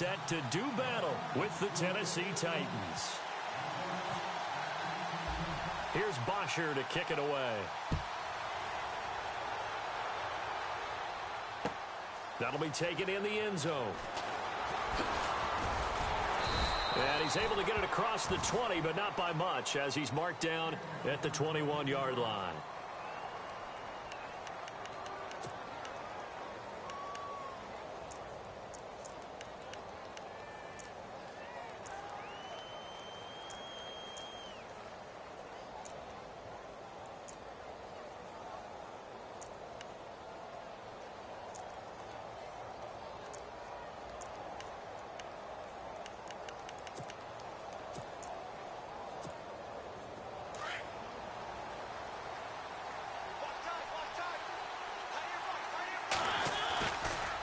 set to do battle with the Tennessee Titans. Here's Bosher to kick it away. That'll be taken in the end zone. And he's able to get it across the 20, but not by much, as he's marked down at the 21-yard line.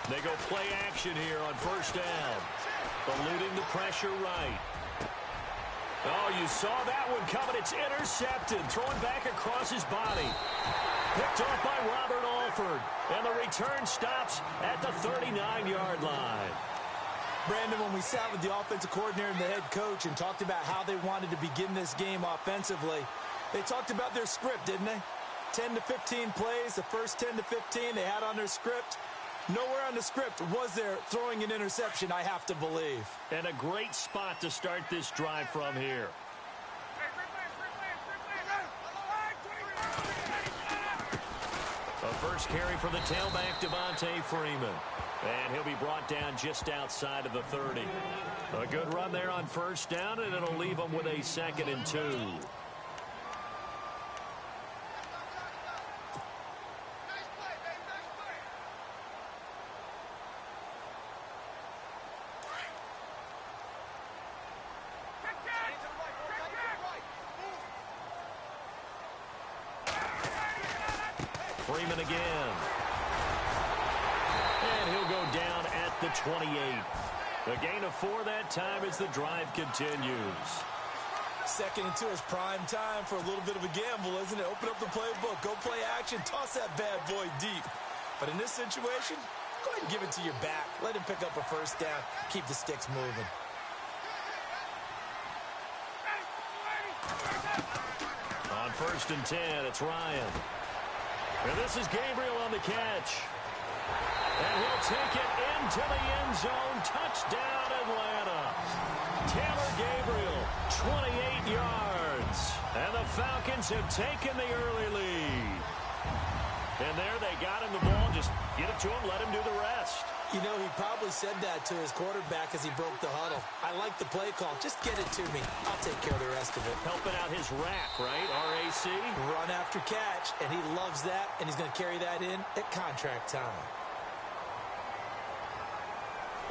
They go play action here on first down. Eluding the pressure right. Oh, you saw that one coming. It's intercepted. Throwing back across his body. Picked off by Robert Alford. And the return stops at the 39-yard line. Brandon, when we sat with the offensive coordinator and the head coach and talked about how they wanted to begin this game offensively, they talked about their script, didn't they? 10 to 15 plays, the first 10 to 15 they had on their script. Nowhere on the script was there throwing an interception, I have to believe. And a great spot to start this drive from here. A first carry for the tailback, Devontae Freeman. And he'll be brought down just outside of the 30. A good run there on first down, and it'll leave him with a 2nd and 2. Freeman again. And he'll go down at the 28. A gain of 4 that time as the drive continues. 2nd and 2 is prime time for a little bit of a gamble, isn't it? Open up the playbook, go play action, toss that bad boy deep. But in this situation, go ahead and give it to your back. Let him pick up a first down. Keep the sticks moving. On 1st and 10, it's Ryan. And this is Gabriel on the catch. And he'll take it into the end zone. Touchdown, Atlanta. Taylor Gabriel, 28 yards. And the Falcons have taken the early lead. And there they got him the ball. Just get it to him, let him do the rest. You know, he probably said that to his quarterback as he broke the huddle. I like the play call. Just get it to me. I'll take care of the rest of it. Helping out his rack, right? RAC. Run after catch, and he loves that, and he's going to carry that in at contract time.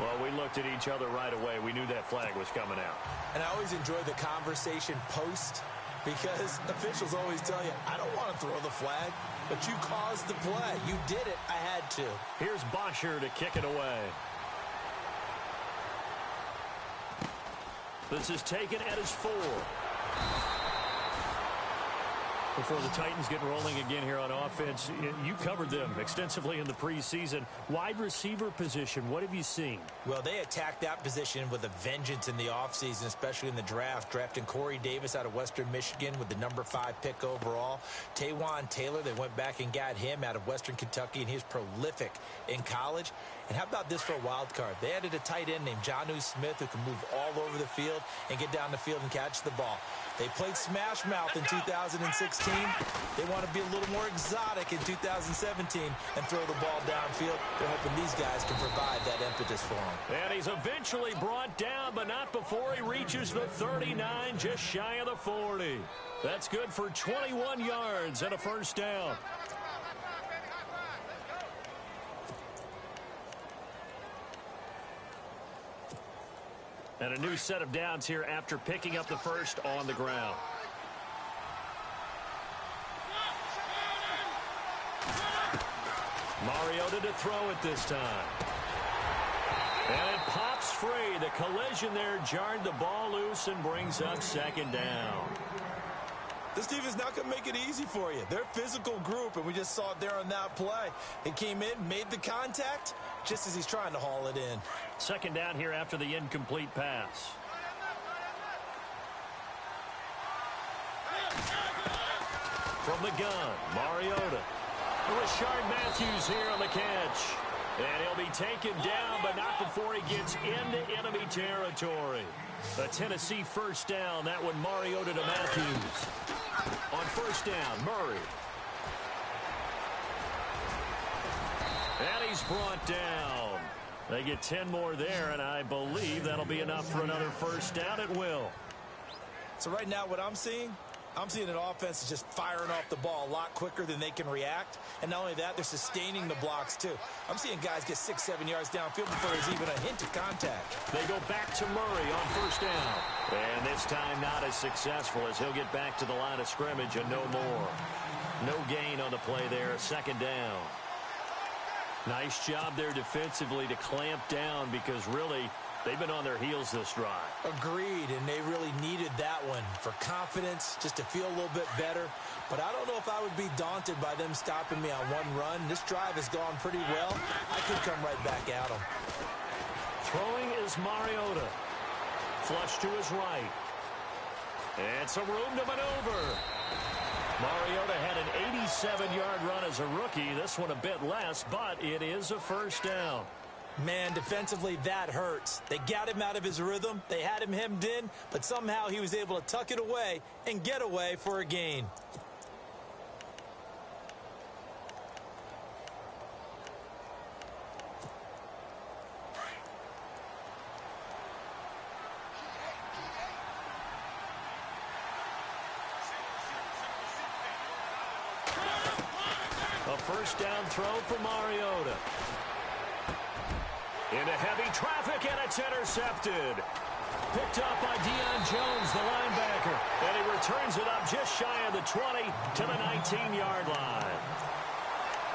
Well, we looked at each other right away. We knew that flag was coming out. And I always enjoy the conversation post, because officials always tell you, I don't want to throw the flag, but you caused the play. You did it. I had to. Here's Bosher to kick it away. This is taken at his 4. Before the Titans get rolling again here on offense, you covered them extensively in the preseason. Wide receiver position, what have you seen? Well, they attacked that position with a vengeance in the offseason, especially in the draft, drafting Corey Davis out of Western Michigan with the number 5 pick overall. Taywan Taylor, they went back and got him out of Western Kentucky, and he was prolific in college. And how about this for a wild card? They added a tight end named Jonnu Smith who can move all over the field and get down the field and catch the ball. They played Smash Mouth in 2016. They want to be a little more exotic in 2017 and throw the ball downfield. They're hoping these guys can provide that impetus for them. And he's eventually brought down, but not before he reaches the 39, just shy of the 40. That's good for 21 yards and a first down. And a new set of downs here after picking up the first on the ground. Mariota to throw it this time. And it pops free. The collision there jarred the ball loose and brings up 2nd down. This team is not going to make it easy for you. They're a physical group, and we just saw it there on that play. He came in, made the contact, just as he's trying to haul it in. Second down here after the incomplete pass. From the gun, Mariota. Rashard Matthews here on the catch. And he'll be taken down, but not before he gets into enemy territory. A Tennessee first down. That one Mariota to Matthews. On first down, Murray. And he's brought down. They get 10 more there, and I believe that'll be enough for another first down. It will. So right now what I'm seeing an offense is just firing off the ball a lot quicker than they can react. And not only that, they're sustaining the blocks, too. I'm seeing guys get 6-7 yards downfield before there's even a hint of contact. They go back to Murray on first down. And this time not as successful as he'll get back to the line of scrimmage and no more. No gain on the play there. Second down. Nice job there defensively to clamp down because really they've been on their heels this drive. Agreed, and they really needed that one for confidence, just to feel a little bit better. But I don't know if I would be daunted by them stopping me on one run. This drive has gone pretty well. I could come right back at them. Throwing is Mariota. Flush to his right. And some room to maneuver. Mariota had an 87-yard run as a rookie. This one a bit less, but it is a first down. Man, defensively, that hurts. They got him out of his rhythm. They had him hemmed in, but somehow he was able to tuck it away and get away for a gain. A first down throw for Mariota. Into heavy traffic, and it's intercepted. Picked up by Deion Jones, the linebacker. And he returns it up just shy of the 20 to the 19-yard line.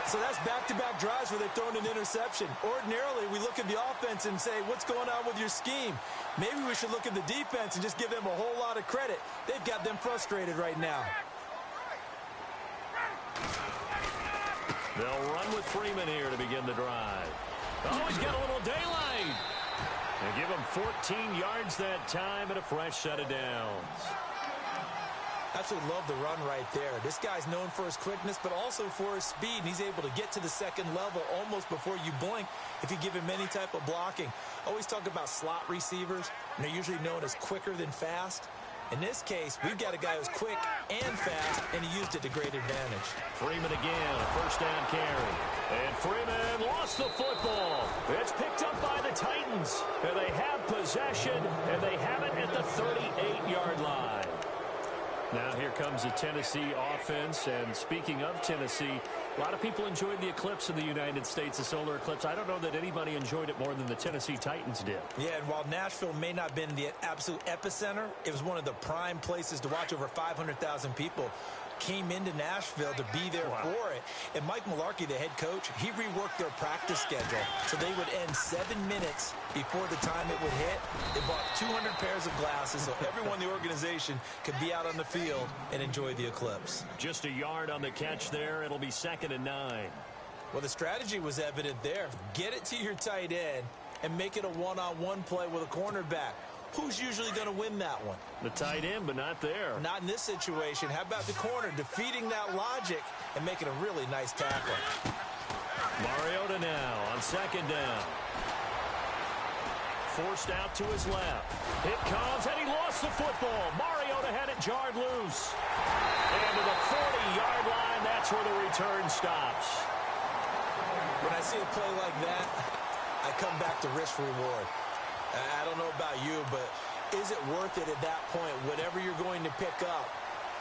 So that's back-to-back drives where they've thrown an interception. Ordinarily, we look at the offense and say, what's going on with your scheme? Maybe we should look at the defense and just give them a whole lot of credit. They've got them frustrated right now. They'll run with Freeman here to begin the drive. Oh, he's got a little daylight. They give him 14 yards that time and a fresh set of downs. Absolutely love the run right there. This guy's known for his quickness, but also for his speed. And he's able to get to the second level almost before you blink if you give him any type of blocking. Always talk about slot receivers, and they're usually known as quicker than fast. In this case, we've got a guy who's quick and fast, and he used it to great advantage. Freeman again, a first down carry. And Freeman lost the football. It's picked up by the Titans. And they have possession, and they have it at the 38-yard line. Now here comes the Tennessee offense, and speaking of Tennessee, a lot of people enjoyed the eclipse in the United States, the solar eclipse. I don't know that anybody enjoyed it more than the Tennessee Titans did. Yeah, and while Nashville may not have been the absolute epicenter, it was one of the prime places to watch. Over 500,000 people came into Nashville to be there for it. And Mike Mularkey, the head coach, he reworked their practice schedule so they would end 7 minutes before the time it would hit. They bought 200 pairs of glasses so everyone in the organization could be out on the field and enjoy the eclipse. Just a yard on the catch there. It'll be 2nd and 9. Well, the strategy was evident there. Get it to your tight end and make it a one-on-one play with a cornerback. Who's usually going to win that one? The tight end, but not there. Not in this situation. How about the corner defeating that logic and making a really nice tackle? Mariota now on 2nd down. Forced out to his left. It comes, and he lost the football. Mariota had it jarred loose. And to the 40-yard line, that's where the return stops. When I see a play like that, I come back to risk-reward. I don't know about you, but is it worth it at that point, whatever you're going to pick up,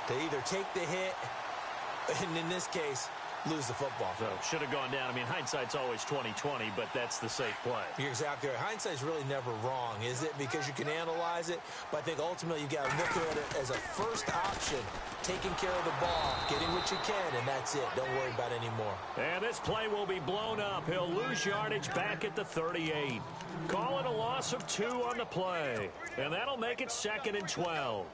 to either take the hit, and in this case, lose the football? So should have gone down. I mean, hindsight's always 20/20, but that's the safe play. You're exactly right. Hindsight's really never wrong, is it? Because you can analyze it, but I think ultimately you've got to look at it as a first option, taking care of the ball, getting what you can, and that's it. Don't worry about it anymore. And this play will be blown up. He'll lose yardage back at the 38. Call it a loss of 2 on the play. And that'll make it 2nd and 12.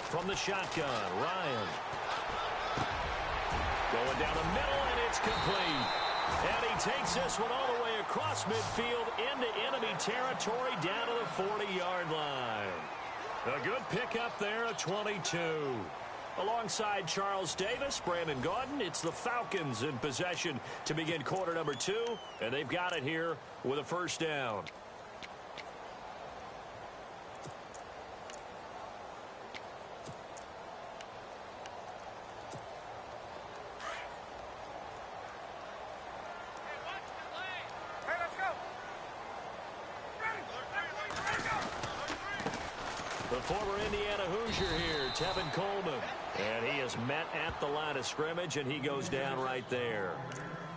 From the shotgun, Ryan. Going down the middle, and it's complete. And he takes this one all the way across midfield into enemy territory down to the 40-yard line. A good pickup there at 22. Alongside Charles Davis, Brandon Gaudin, it's the Falcons in possession to begin quarter number 2, and they've got it here with a first down. The former Indiana Hoosier here, Tevin Coleman. And he is met at the line of scrimmage, and he goes down right there.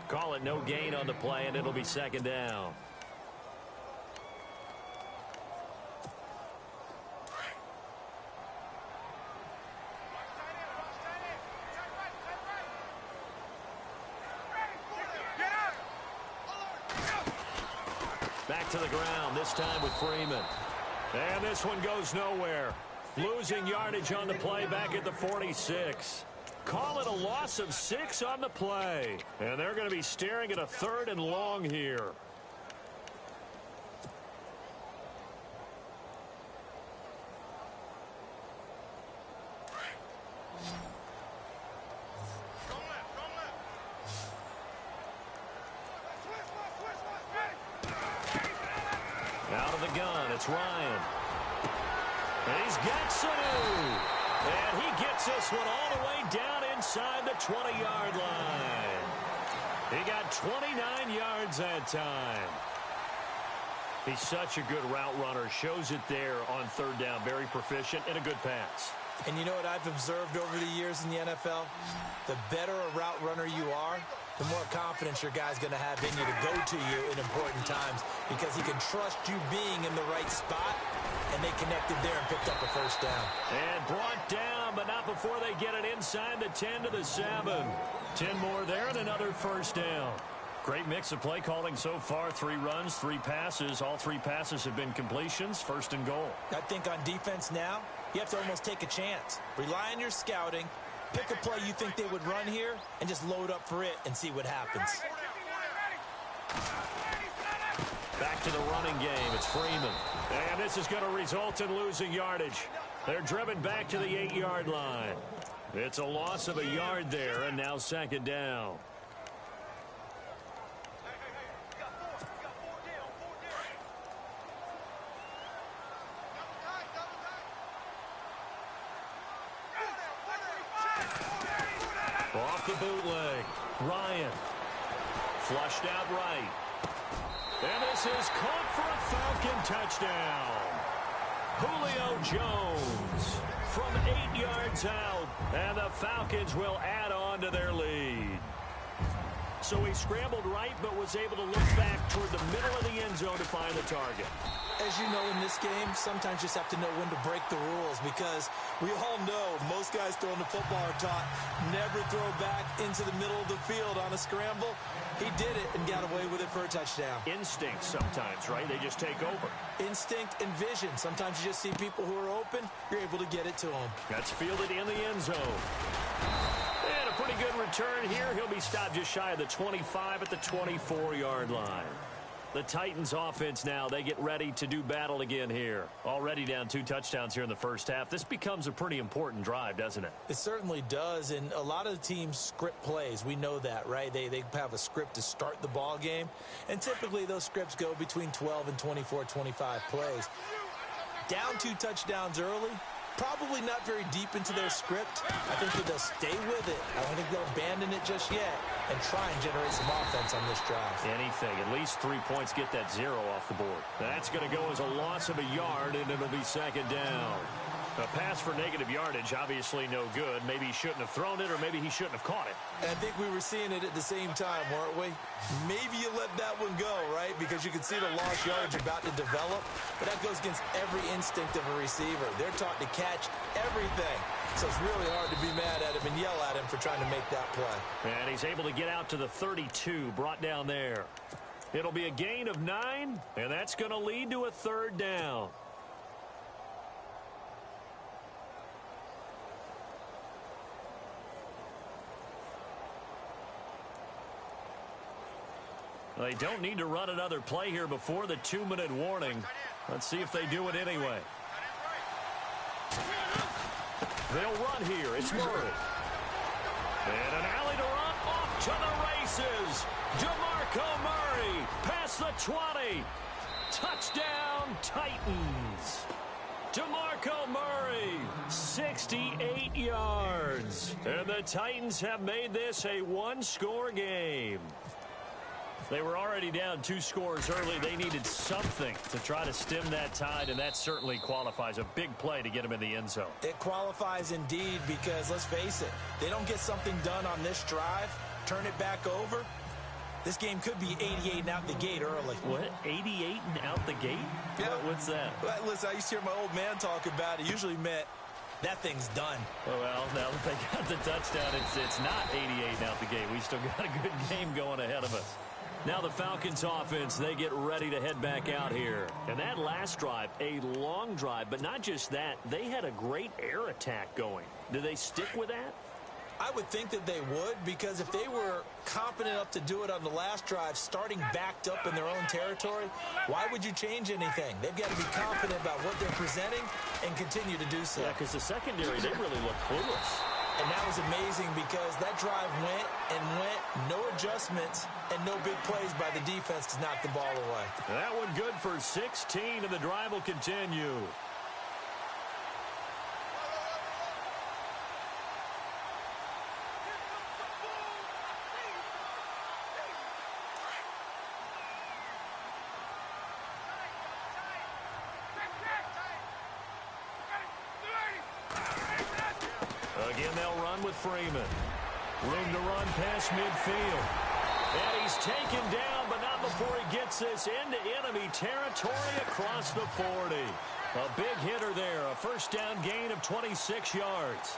Call it no gain on the play, and it'll be second down. Back to the ground, this time with Freeman. And this one goes nowhere. Losing yardage on the play back at the 46. Call it a loss of 6 on the play. And they're going to be staring at a 3rd and long here. Out of the gun, it's Ryan. And he's got Sanu. And he gets this one all the way down inside the 20-yard line. He got 29 yards that time. He's such a good route runner. Shows it there on 3rd down. Very proficient and a good pass. And you know what I've observed over the years in the NFL? The better a route runner you are, the more confidence your guy's going to have in you to go to you in important times because he can trust you being in the right spot, and they connected there and picked up a first down. And brought down, but not before they get it inside the 10 to the 7. 10 more there and another first down. Great mix of play calling so far. 3 runs, 3 passes. All 3 passes have been completions. 1st and goal. I think on defense now, you have to almost take a chance. Rely on your scouting. Pick a play you think they would run here and just load up for it and see what happens. Back to the running game. It's Freeman. And this is going to result in losing yardage. They're driven back to the 8-yard line. It's a loss of a yard there, and now 2nd down. Off the bootleg. Ryan. Flushed out right. And this is caught for a Falcon touchdown. Julio Jones from 8 yards out. And the Falcons will add on to their lead. So he scrambled right, but was able to look back toward the middle of the end zone to find the target. As you know, in this game, sometimes you just have to know when to break the rules because we all know most guys throwing the football are taught never throw back into the middle of the field on a scramble. He did it and got away with it for a touchdown. Instinct sometimes, right? They just take over. Instinct and vision. Sometimes you just see people who are open. You're able to get it to them. That's fielded in the end zone. And a pretty good return here. He'll be stopped just shy of the 25 at the 24-yard line. The Titans offense now, they get ready to do battle again here. Already down 2 touchdowns here in the first half. This becomes a pretty important drive, doesn't it? It certainly does, and a lot of the teams script plays. We know that, right? They have a script to start the ball game, and typically those scripts go between 12 and 24, 25 plays. Down 2 touchdowns early, probably not very deep into their script. I think that they'll stay with it. I don't think they'll abandon it just yet and try and generate some offense on this drive. Anything. At least 3 points get that 0 off the board. That's going to go as a loss of a yard, and it'll be 2nd down. A pass for negative yardage, obviously no good. Maybe he shouldn't have thrown it, or maybe he shouldn't have caught it. And I think we were seeing it at the same time, weren't we? Maybe you let that one go, right? Because you can see the lost yardage about to develop. But that goes against every instinct of a receiver. They're taught to catch everything. So it's really hard to be mad at him and yell at him for trying to make that play. And he's able to get out to the 32, brought down there. It'll be a gain of 9, and that's going to lead to a 3rd down. They don't need to run another play here before the 2-minute warning. Let's see if they do it anyway. They'll run here. It's Murray. And an alley to run off to the races. DeMarco Murray past the 20. Touchdown, Titans. DeMarco Murray, 68 yards. And the Titans have made this a one-score game. They were already down 2 scores early. They needed something to try to stem that tide, and that certainly qualifies. A big play to get them in the end zone. It qualifies indeed because, let's face it, they don't get something done on this drive, turn it back over, this game could be 88 and out the gate early. What? 88 and out the gate? Yeah. What's that? Well, listen, I used to hear my old man talk about it. It usually meant that thing's done. Well, now that they got the touchdown, it's not 88 and out the gate. We still got a good game going ahead of us. Now the Falcons offense, they get ready to head back out here. And that last drive, a long drive, but not just that. They had a great air attack going. Do they stick with that? I would think that they would, because if they were competent enough to do it on the last drive, starting backed up in their own territory, why would you change anything? They've got to be confident about what they're presenting and continue to do so. Yeah, because the secondary, they really look clueless. And that was amazing because that drive went and went, no adjustments, and no big plays by the defense to knock the ball away. That one good for 16, and the drive will continue. Again, they'll run with Freeman. Room to run past midfield. And he's taken down, but not before he gets this into enemy territory across the 40. A big hitter there, a first down gain of 26 yards.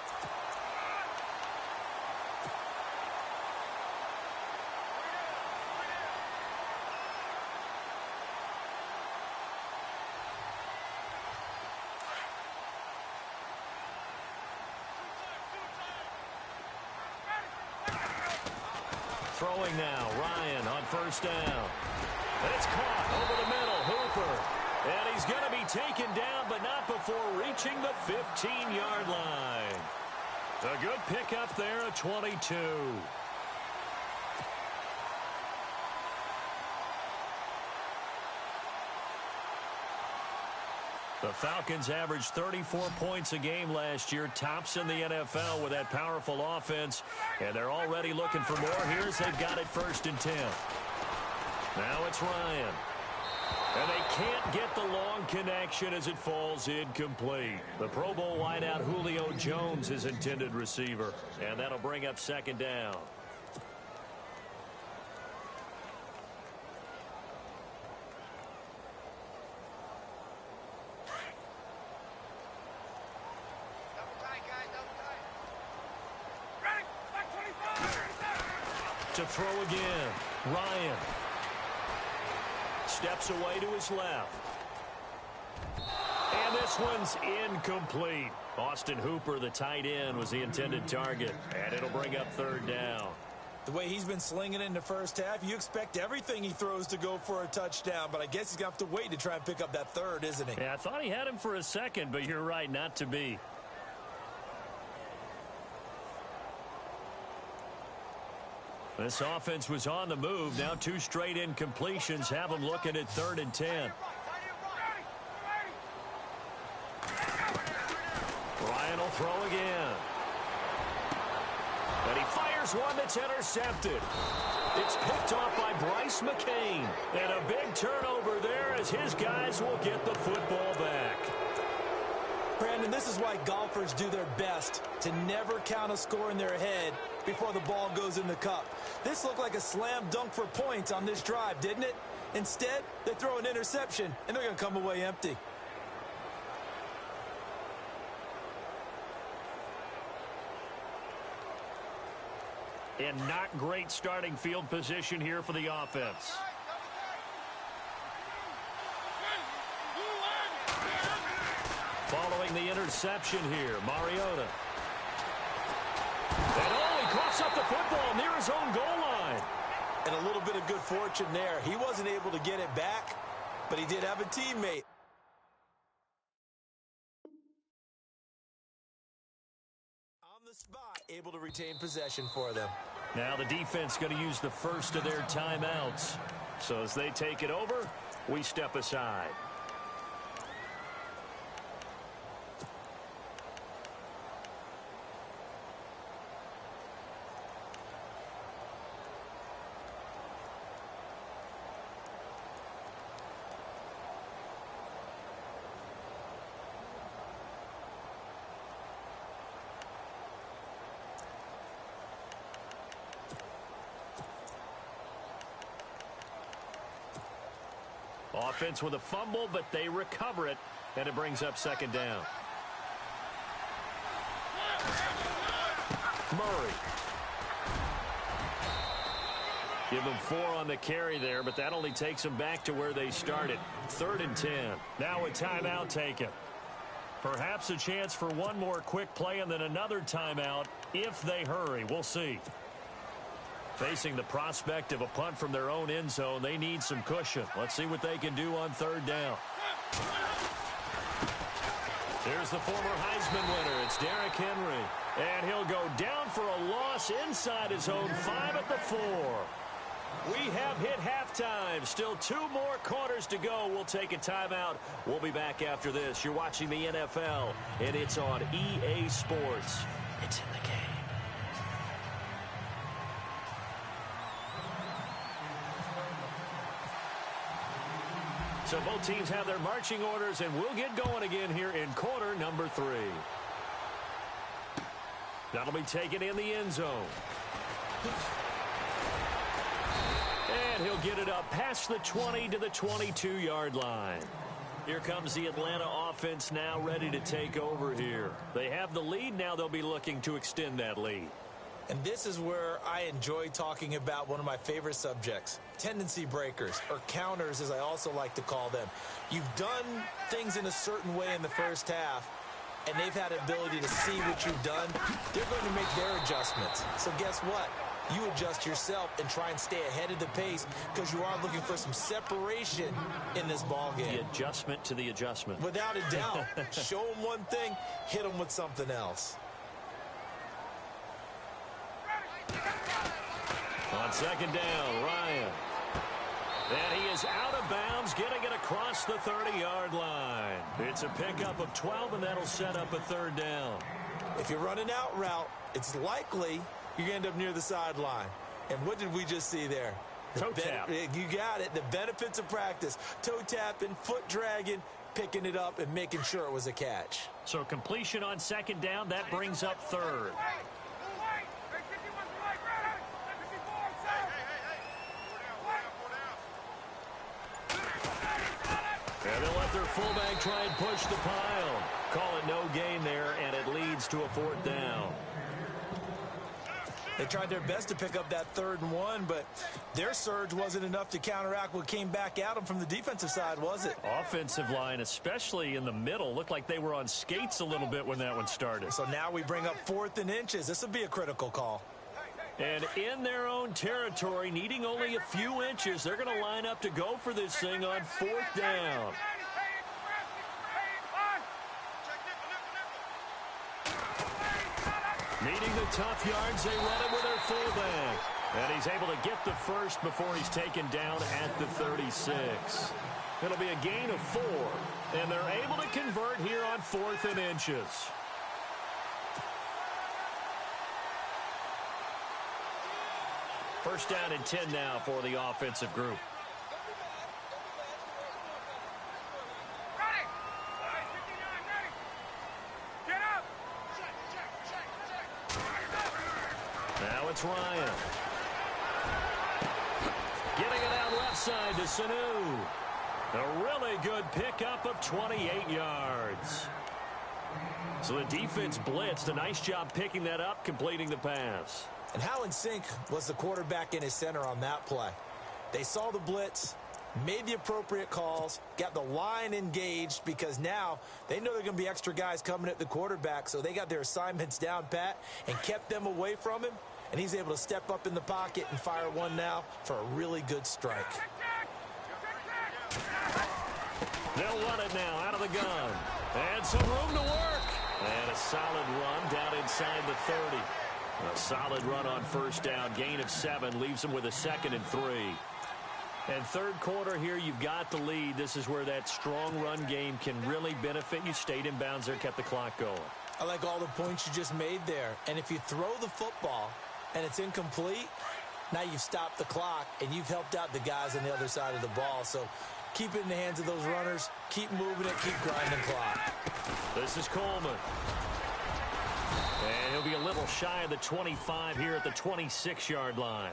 Throwing now, Ryan on first down. And it's caught over the middle, Hooper. And he's going to be taken down, but not before reaching the 15-yard line. A good pickup there at 22. The Falcons averaged 34 points a game last year, tops in the NFL with that powerful offense, and they're already looking for more here as they've got it 1st and 10. Now it's Ryan. And they can't get the long connection as it falls incomplete. The Pro Bowl wideout Julio Jones is intended receiver, and that'll bring up 2nd down. To throw again, Ryan steps away to his left. And this one's incomplete. Austin Hooper, the tight end, was the intended target, and it'll bring up 3rd down. The way he's been slinging it in the first half, you expect everything he throws to go for a touchdown, but I guess he's going to have to wait to try and pick up that 3rd, isn't he? Yeah, I thought he had him for a second, but you're right, not to be. This offense was on the move. Now 2 straight incompletions have them looking at 3rd and 10. Ryan will throw again. And he fires one that's intercepted. It's picked off by Bryce McCain. And a big turnover there as his guys will get the football back. Brandon, this is why golfers do their best to never count a score in their head before the ball goes in the cup. This looked like a slam dunk for points on this drive, didn't it? Instead, they throw an interception, and they're going to come away empty. And not great starting field position here for the offense. Following the interception here, Mariota. And he coughs up the football near his own goal line. And a little bit of good fortune there. He wasn't able to get it back, but he did have a teammate. On the spot, able to retain possession for them. Now the defense going to use the first of their timeouts. So as they take it over, we step aside. Offense with a fumble, but they recover it, and it brings up second down. Murray. Give them 4 on the carry there, but that only takes them back to where they started. 3rd and 10. Now a timeout taken. Perhaps a chance for one more quick play and then another timeout if they hurry. We'll see. Facing the prospect of a punt from their own end zone, they need some cushion. Let's see what they can do on 3rd down. There's the former Heisman winner. It's Derrick Henry. And he'll go down for a loss inside his own 5 at the 4. We have hit halftime. Still 2 more quarters to go. We'll take a timeout. We'll be back after this. You're watching the NFL, and it's on EA Sports. It's in the game. So both teams have their marching orders, and we'll get going again here in quarter number 3. That'll be taken in the end zone. And he'll get it up past the 20 to the 22-yard line. Here comes the Atlanta offense now ready to take over here. They have the lead. Now they'll be looking to extend that lead. And this is where I enjoy talking about one of my favorite subjects, tendency breakers, or counters as I also like to call them. You've done things in a certain way in the first half, and they've had the ability to see what you've done. They're going to make their adjustments. So guess what? You adjust yourself and try and stay ahead of the pace because you are looking for some separation in this ball game. The adjustment to the adjustment. Without a doubt. Show them one thing, hit them with something else. On 2nd down, Ryan. And he is out of bounds, getting it across the 30-yard line. It's a pickup of 12, and that'll set up a 3rd down. If you run an out route, it's likely you're going to end up near the sideline. And what did we just see there? Toe tap. You got it. The benefits of practice. Toe tapping, foot dragging, picking it up, and making sure it was a catch. So completion on 2nd down, that brings up 3rd. And they'll let their fullback try and push the pile. Call it no gain there, and it leads to a 4th down. They tried their best to pick up that 3rd and 1, but their surge wasn't enough to counteract what came back at them from the defensive side, was it? Offensive line, especially in the middle, looked like they were on skates a little bit when that one started. So now we bring up 4th and inches. This will be a critical call. And in their own territory, needing only a few inches, they're going to line up to go for this thing on 4th down. Needing the tough yards, they run it with their fullback. And he's able to get the first before he's taken down at the 36. It'll be a gain of 4. And they're able to convert here on 4th and inches. First down and 10 now for the offensive group. Now it's Ryan. Getting it out left side to Sanu. A really good pickup of 28 yards. So the defense blitzed. A nice job picking that up, completing the pass. And how in sync was the quarterback in his center on that play? They saw the blitz, made the appropriate calls, got the line engaged because now they know there are going to be extra guys coming at the quarterback, so they got their assignments down pat and kept them away from him. and he's able to step up in the pocket and fire one now for a really good strike. They'll run it now out of the gun. And some room to work. And a solid run down inside the 30. A solid run on first down. Gain of 7 leaves them with a 2nd and 3. And third quarter here, you've got the lead. This is where that strong run game can really benefit you. Stayed in bounds there, kept the clock going. I like all the points you just made there. And if you throw the football and it's incomplete, now you've stopped the clock and you've helped out the guys on the other side of the ball. So keep it in the hands of those runners. Keep moving it. Keep grinding clock. This is Coleman. And he'll be a little shy of the 25 here at the 26-yard line.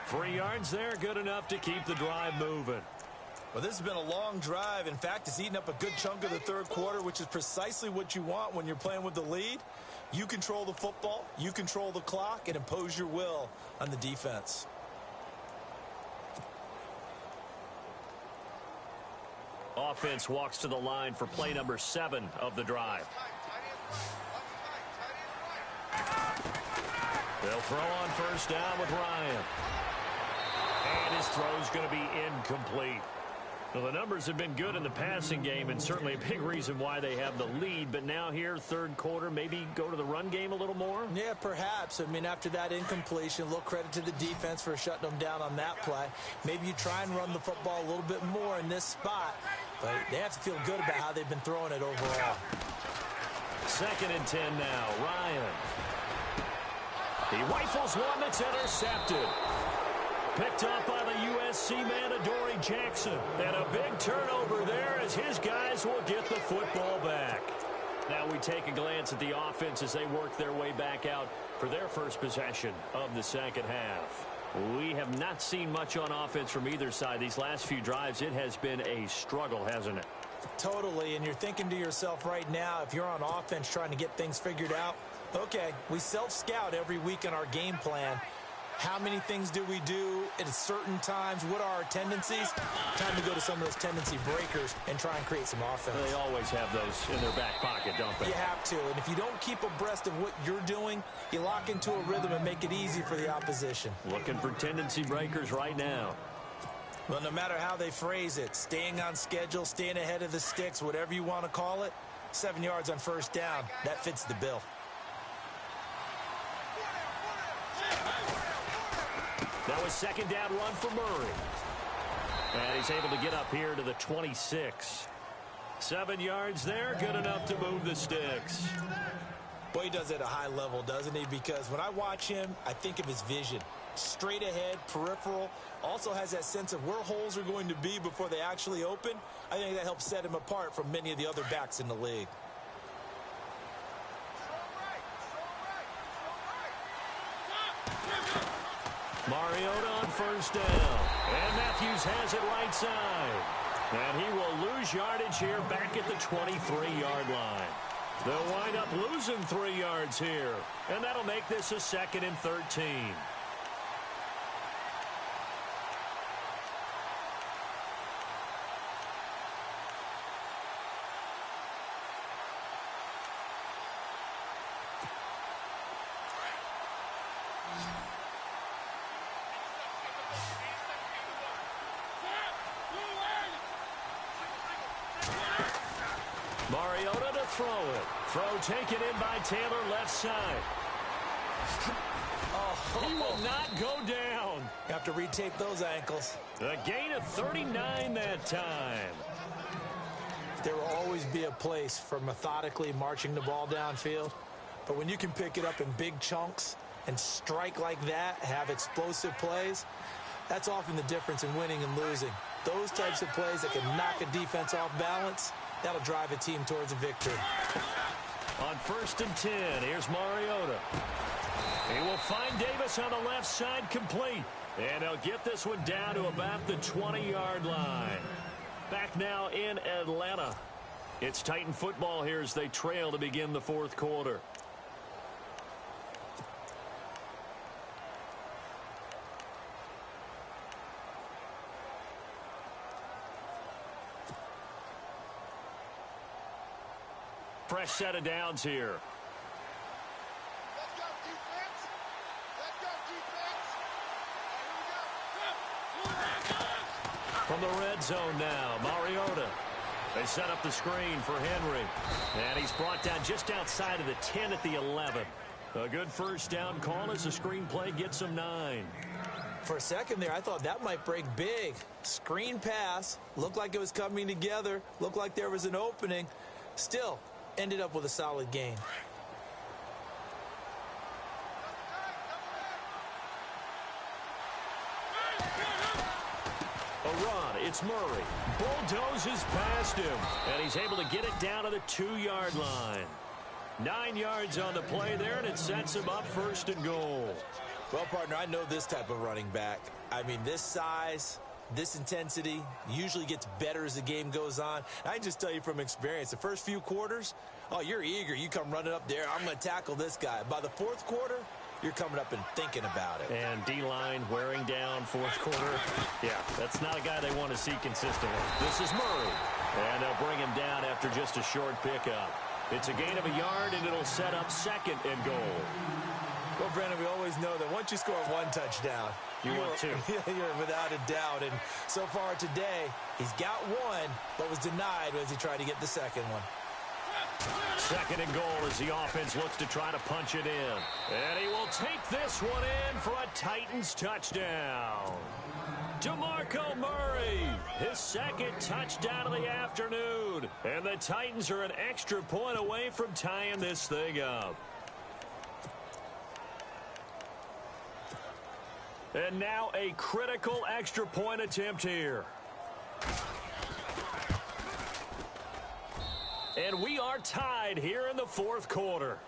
3 yards there, good enough to keep the drive moving. Well, this has been a long drive. In fact, it's eaten up a good chunk of the third quarter, which is precisely what you want when you're playing with the lead. You control the football, you control the clock, and impose your will on the defense. Offense walks to the line for play number 7 of the drive. They'll throw on first down with Ryan. And his throw's going to be incomplete. Well, the numbers have been good in the passing game, and certainly a big reason why they have the lead. But now here, third quarter, maybe go to the run game a little more? Yeah, perhaps. I mean, after that incompletion, a little credit to the defense for shutting them down on that play. Maybe you try and run the football a little bit more in this spot. But they have to feel good about how they've been throwing it overall. 2nd and 10 now. Ryan. He rifles one that's intercepted. Picked up by the USC man, Adoree Jackson. And a big turnover there as his guys will get the football back. Now we take a glance at the offense as they work their way back out for their first possession of the second half. We have not seen much on offense from either side. These last few drives, it has been a struggle, hasn't it? Totally, and you're thinking to yourself right now, if you're on offense trying to get things figured out, okay, we self-scout every week in our game plan. How many things do we do at certain times? What are our tendencies? Time to go to some of those tendency breakers and try and create some offense. They always have those in their back pocket, don't they? You have to, and if you don't keep abreast of what you're doing, you lock into a rhythm and make it easy for the opposition. Looking for tendency breakers right now. Well, no matter how they phrase it, staying on schedule, staying ahead of the sticks, whatever you want to call it, 7 yards on first down, that fits the bill. That was second down run for Murray. And he's able to get up here to the 26. 7 yards there, good enough to move the sticks. Boy, he does it at a high level, doesn't he? Because when I watch him, I think of his vision. Straight ahead, peripheral, also has that sense of where holes are going to be before they actually open. I think that helps set him apart from many of the other backs in the league. Mariota on first down. And Matthews has it right side. And he will lose yardage here back at the 23-yard line. They'll wind up losing 3 yards here. And that'll make this a 2nd and 13. Mariota to throw it. Throw taken in by Taylor, left side. He will not go down. You have to retape those ankles. A gain of 39 that time. There will always be a place for methodically marching the ball downfield. But when you can pick it up in big chunks and strike like that, have explosive plays, that's often the difference in winning and losing. Those types of plays that can knock a defense off balance, that'll drive a team towards a victory. On 1st and 10, here's Mariota. He will find Davis on the left side, complete. And he'll get this one down to about the 20-yard line. Back now in Atlanta. It's Titan football here as they trail to begin the fourth quarter. Fresh set of downs here. Let's go, defense. Let's the red zone now. Mariota. They set up the screen for Henry. And he's brought down just outside of the 10 at the 11. A good first down call as the screenplay gets him 9. For a second there, I thought that might break big. Screen pass. Looked like it was coming together. Looked like there was an opening. Still, ended up with a solid gain. A run. It's Murray. Bulldozes past him. And he's able to get it down to the 2-yard line. 9 yards on the play there, and it sets him up 1st and goal. Well, partner, I know this type of running back. I mean, this size, this intensity usually gets better as the game goes on. I can just tell you from experience, the first few quarters, oh, you're eager. You come running up there. I'm going to tackle this guy. By the 4th quarter, you're coming up and thinking about it. And D-line wearing down 4th quarter. Yeah, that's not a guy they want to see consistently. This is Murray. And they'll bring him down after just a short pickup. It's a gain of a yard, and it'll set up 2nd and goal. Well, Brandon, we always know that once you score 1 touchdown, you're 2. You're without a doubt. And so far today, he's got 1, but was denied as he tried to get the 2nd one. 2nd and goal as the offense looks to try to punch it in. And he will take this one in for a Titans touchdown. DeMarco Murray, his 2nd touchdown of the afternoon. And the Titans are an extra point away from tying this thing up. And now a critical extra point attempt here. And we are tied here in the 4th quarter.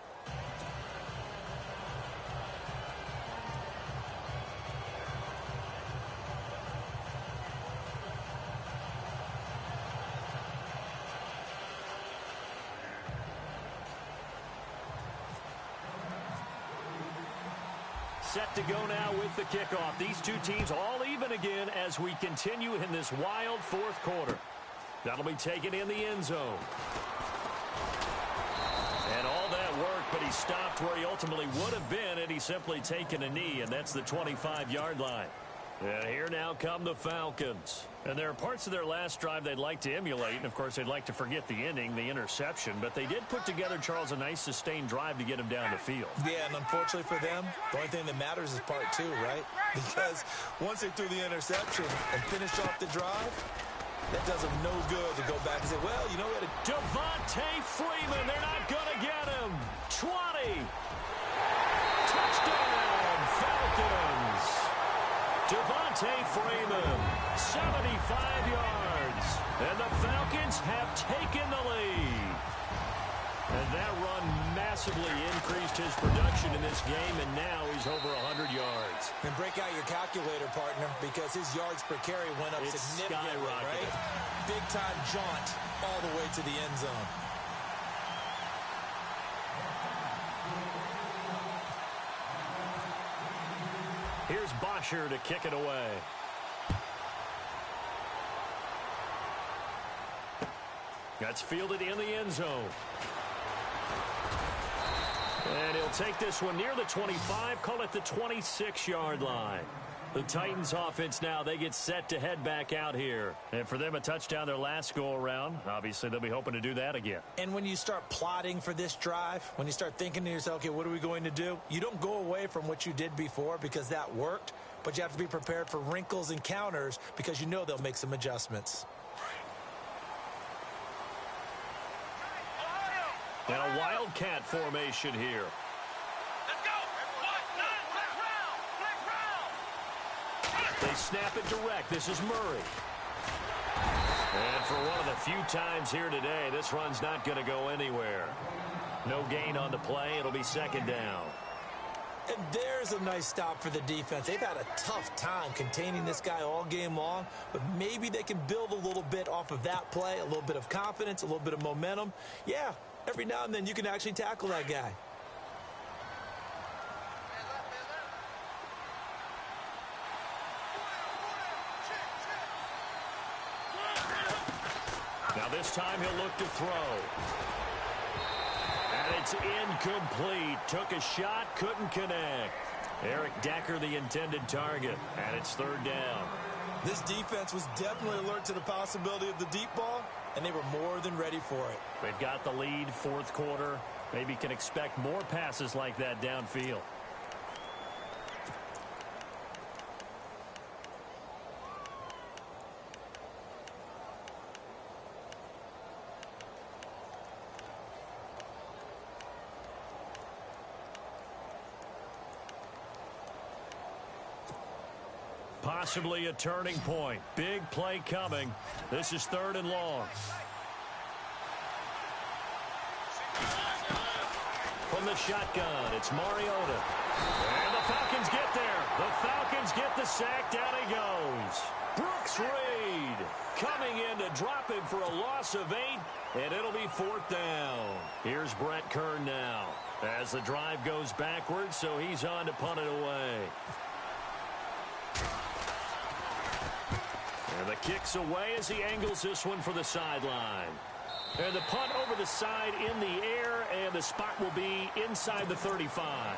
Set to go now with the kickoff. These two teams all even again as we continue in this wild 4th quarter. That'll be taken in the end zone. And all that work, but he stopped where he ultimately would have been had he simply taken a knee, and that's the 25-yard line. And here now come the Falcons. And there are parts of their last drive they'd like to emulate, and of course they'd like to forget the ending, the interception, but they did put together, Charles, a nice sustained drive to get him down the field. Yeah, and unfortunately for them, the only thing that matters is part 2, right? Because once they threw the interception and finished off the drive, that does them no good to go back and say, well, you know what? Devontae Freeman, they're not going to get him. 20. Touchdown, Falcons. Devontae Freeman, 75 yards. And the Falcons have taken the lead. And that run massively increased his production in this game, and now he's over 100 yards. And break out your calculator, partner, because his yards per carry went up significantly, right? Big-time jaunt all the way to the end zone. Here's Bosher to kick it away. That's fielded in the end zone. And he'll take this one near the 25, call it the 26-yard line. The Titans offense now, they get set to head back out here. And for them, a touchdown their last go-around. Obviously, they'll be hoping to do that again. And when you start plotting for this drive, when you start thinking to yourself, okay, what are we going to do? You don't go away from what you did before because that worked, but you have to be prepared for wrinkles and counters because you know they'll make some adjustments. And a wildcat formation here. Let's go. They snap it direct. This is Murray. And for one of the few times here today, this run's not going to go anywhere. No gain on the play. It'll be 2nd down. And there's a nice stop for the defense. They've had a tough time containing this guy all game long, but maybe they can build a little bit off of that play, a little bit of confidence, a little bit of momentum. Yeah, every now and then you can actually tackle that guy. Now this time he'll look to throw. And it's incomplete. Took a shot, couldn't connect. Eric Decker, the intended target, and it's 3rd down. This defense was definitely alert to the possibility of the deep ball, and they were more than ready for it. They've got the lead, fourth quarter. Maybe can expect more passes like that downfield. Possibly a turning point. Big play coming. This is 3rd and long. From the shotgun, it's Mariota. And the Falcons get there. The Falcons get the sack. Down he goes. Brooks Reed coming in to drop him for a loss of 8, and it'll be 4th down. Here's Brett Kern now as the drive goes backwards, so he's on to punt it away. And the kick's away as he angles this one for the sideline. And the punt over the side in the air, and the spot will be inside the 35.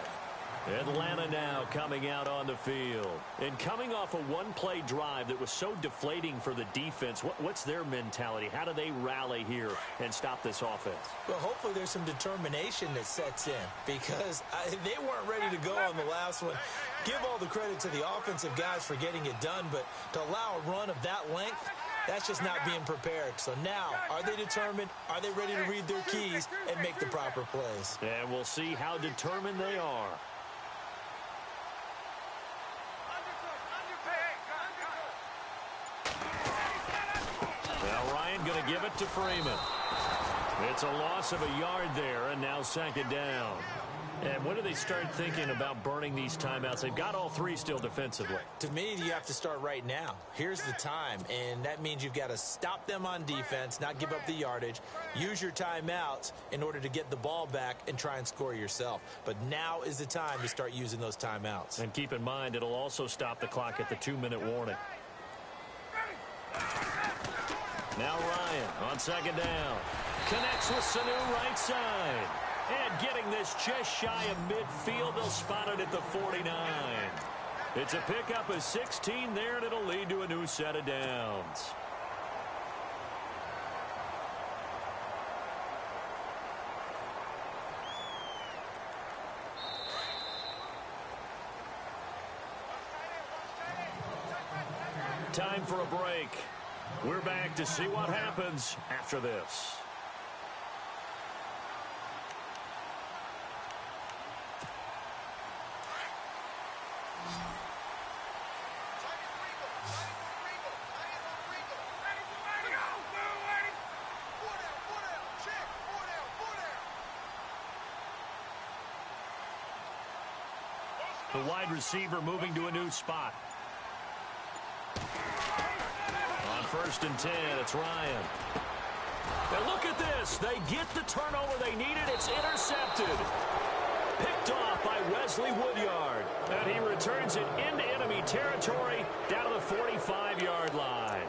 Atlanta now coming out on the field. And coming off a one-play drive that was so deflating for the defense, what's their mentality? How do they rally here and stop this offense? Well, hopefully there's some determination that sets in, because they weren't ready to go on the last one. Give all the credit to the offensive guys for getting it done, but to allow a run of that length, that's just not being prepared. So now, are they determined? Are they ready to read their keys and make the proper plays? And we'll see how determined they are. Now Ryan going to give it to Freeman. It's a loss of a yard there, and now 2nd down. And when do they start thinking about burning these timeouts? They've got all 3 still defensively. To me, you have to start right now. Here's the time, and that means you've got to stop them on defense, not give up the yardage, use your timeouts in order to get the ball back and try and score yourself. But now is the time to start using those timeouts. And keep in mind, it'll also stop the clock at the 2-minute warning. Now Ryan on 2nd down. Connects with Sanu right side. And getting this just shy of midfield, they'll spot it at the 49. It's a pickup of 16 there, and it'll lead to a new set of downs. Time for a break. We're back to see what happens after this. The wide receiver moving to a new spot. On 1st and 10, it's Ryan. Now look at this. They get the turnover they needed. It's intercepted. Picked off by Wesley Woodyard. And he returns it into enemy territory down to the 45-yard line.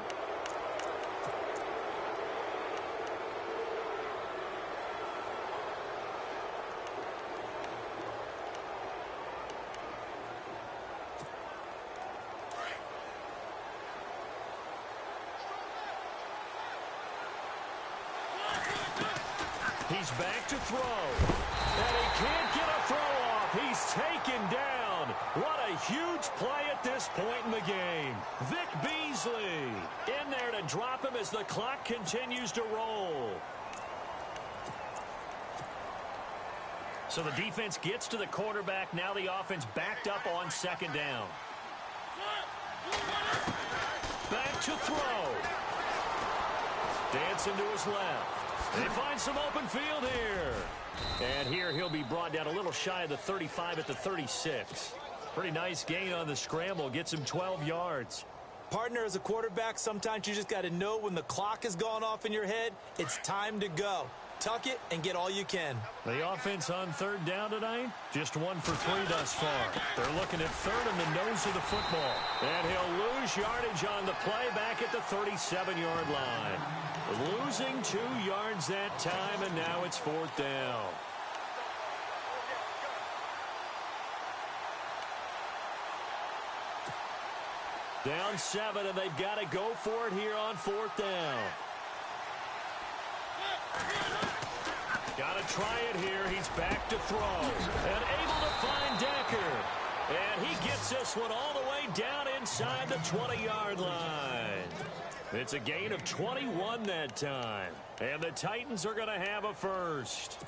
He's back to throw. And he can't get a throw off. He's taken down. What a huge play at this point in the game. Vic Beasley in there to drop him as the clock continues to roll. So the defense gets to the quarterback. Now the offense backed up on 2nd down. Back to throw. Dancing to his left. They find some open field here. And here he'll be brought down a little shy of the 35 at the 36. Pretty nice gain on the scramble. Gets him 12 yards. Partner, as a quarterback, sometimes you just got to know when the clock has gone off in your head, it's time to go. Tuck it and get all you can. The offense on 3rd down tonight, just 1 for 3 thus far. They're looking at 3rd in the nose of the football. And he'll lose yardage on the play back at the 37-yard line. Losing 2 yards that time, and now it's 4th down. Down 7, and they've got to go for it here on 4th down. Got to try it here. He's back to throw. And able to find Decker. And he gets this one all the way down inside the 20-yard line. It's a gain of 21 that time. And the Titans are going to have a first.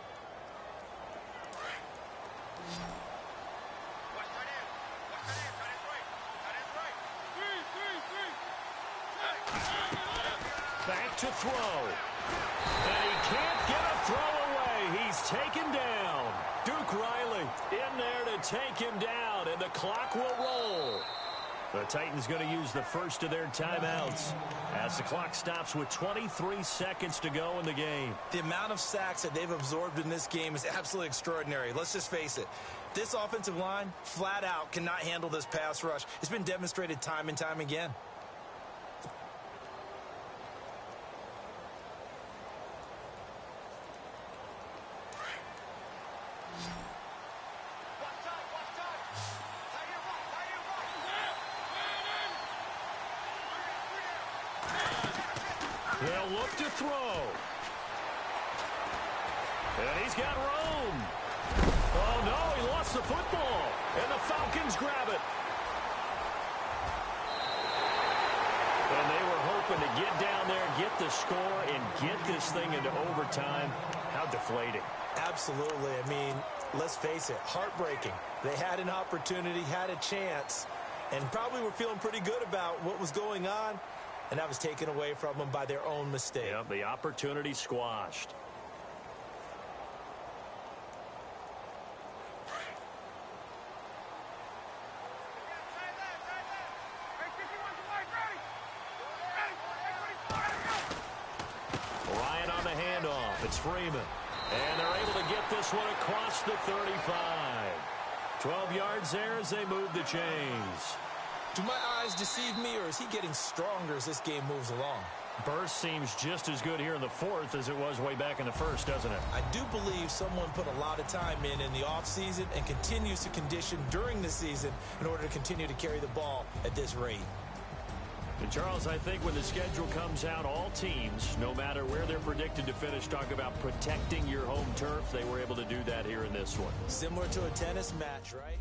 Back to throw. And he can't get a throw away. He's taken down. Duke Riley in there to take him down, and the clock will roll. The Titans going to use the first of their timeouts as the clock stops with 23 seconds to go in the game. The amount of sacks that they've absorbed in this game is absolutely extraordinary. Let's just face it. This offensive line, flat out, cannot handle this pass rush. It's been demonstrated time and time again. They'll look to throw. And he's got room. Oh, no, he lost the football. And the Falcons grab it. And they were hoping to get down there, get the score, and get this thing into overtime. How deflating. Absolutely. I mean, let's face it, heartbreaking. They had an opportunity, had a chance, and probably were feeling pretty good about what was going on. And that was taken away from them by their own mistake. Yep, the opportunity squashed. Ryan on the handoff. It's Freeman. And they're able to get this one across the 35. 12 yards there as they move the chains. Do my eyes deceive me, or is he getting stronger as this game moves along? Burst seems just as good here in the 4th as it was way back in the 1st, doesn't it? I do believe someone put a lot of time in the offseason and continues to condition during the season in order to continue to carry the ball at this rate. And Charles, I think when the schedule comes out, all teams, no matter where they're predicted to finish, talk about protecting your home turf. They were able to do that here in this one. Similar to a tennis match, right?